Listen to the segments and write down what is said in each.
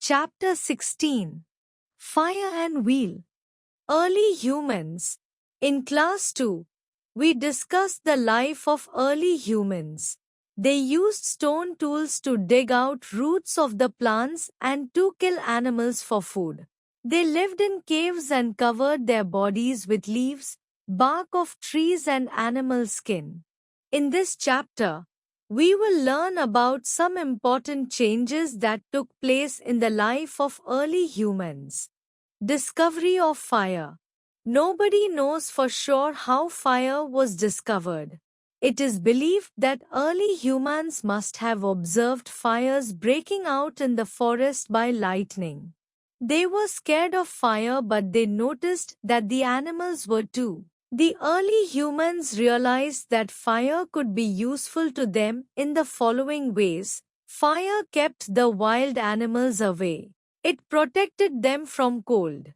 Chapter 16. Fire and Wheel. Early Humans. In Class 2, we discussed the life of early humans. They used stone tools to dig out roots of the plants and to kill animals for food. They lived in caves and covered their bodies with leaves, bark of trees and animal skin. In this chapter, we will learn about some important changes that took place in the life of early humans. Discovery of fire. Nobody knows for sure how fire was discovered. It is believed that early humans must have observed fires breaking out in the forest by lightning. They were scared of fire, but they noticed that the animals were too. The early humans realized that fire could be useful to them in the following ways. Fire kept the wild animals away. It protected them from cold.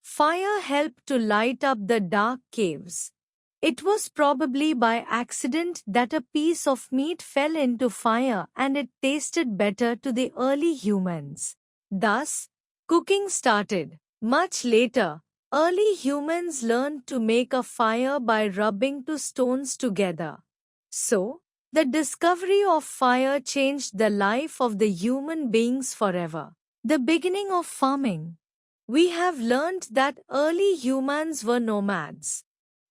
Fire helped to light up the dark caves. It was probably by accident that a piece of meat fell into fire and it tasted better to the early humans. Thus, cooking started. Much later, early humans learned to make a fire by rubbing two stones together. So, the discovery of fire changed the life of the human beings forever. The beginning of farming. We have learned that early humans were nomads.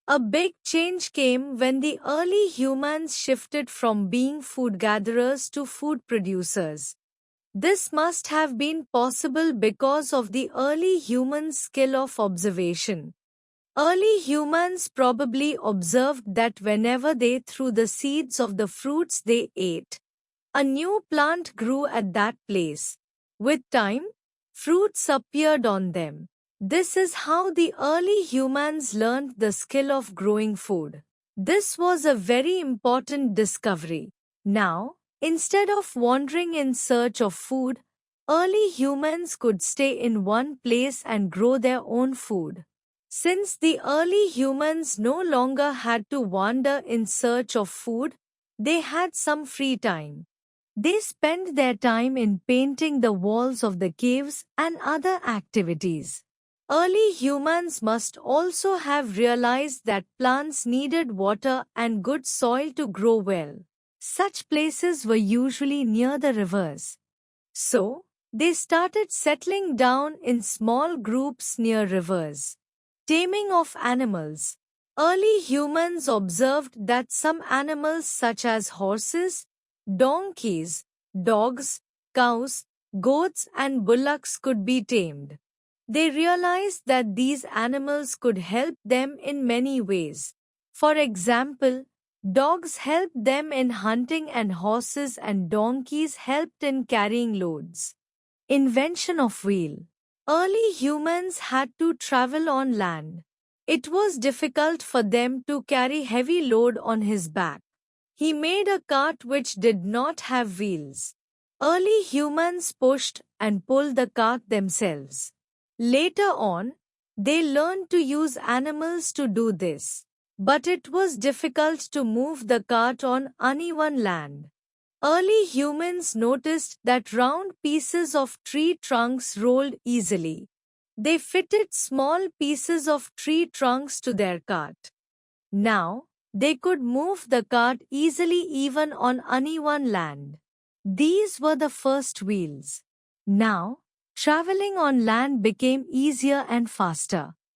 A big change came when the early humans shifted from being food gatherers to food producers. This must have been possible because of the early humans' skill of observation. Early humans probably observed that whenever they threw the seeds of the fruits they ate, a new plant grew at that place. With time, fruits appeared on them. This is how the early humans learned the skill of growing food. This was a very important discovery. Now, instead of wandering in search of food, early humans could stay in one place and grow their own food. Since the early humans no longer had to wander in search of food, they had some free time. They spent their time in painting the walls of the caves and other activities. Early humans must also have realized that plants needed water and good soil to grow well. Such places were usually near the rivers. So, they started settling down in small groups near rivers. Taming of animals. Early humans observed that some animals such as horses, donkeys, dogs, cows, goats and bullocks could be tamed. They realized that these animals could help them in many ways. For example, dogs helped them in hunting and horses and donkeys helped in carrying loads. Invention of wheel. Early humans had to travel on land. It was difficult for them to carry heavy load on his back. He made a cart which did not have wheels. Early humans pushed and pulled the cart themselves. Later on, they learned to use animals to do this. But it was difficult to move the cart on uneven land. Early humans noticed that round pieces of tree trunks rolled easily. They fitted small pieces of tree trunks to their cart. Now, they could move the cart easily even on uneven land. These were the first wheels. Now, traveling on land became easier and faster.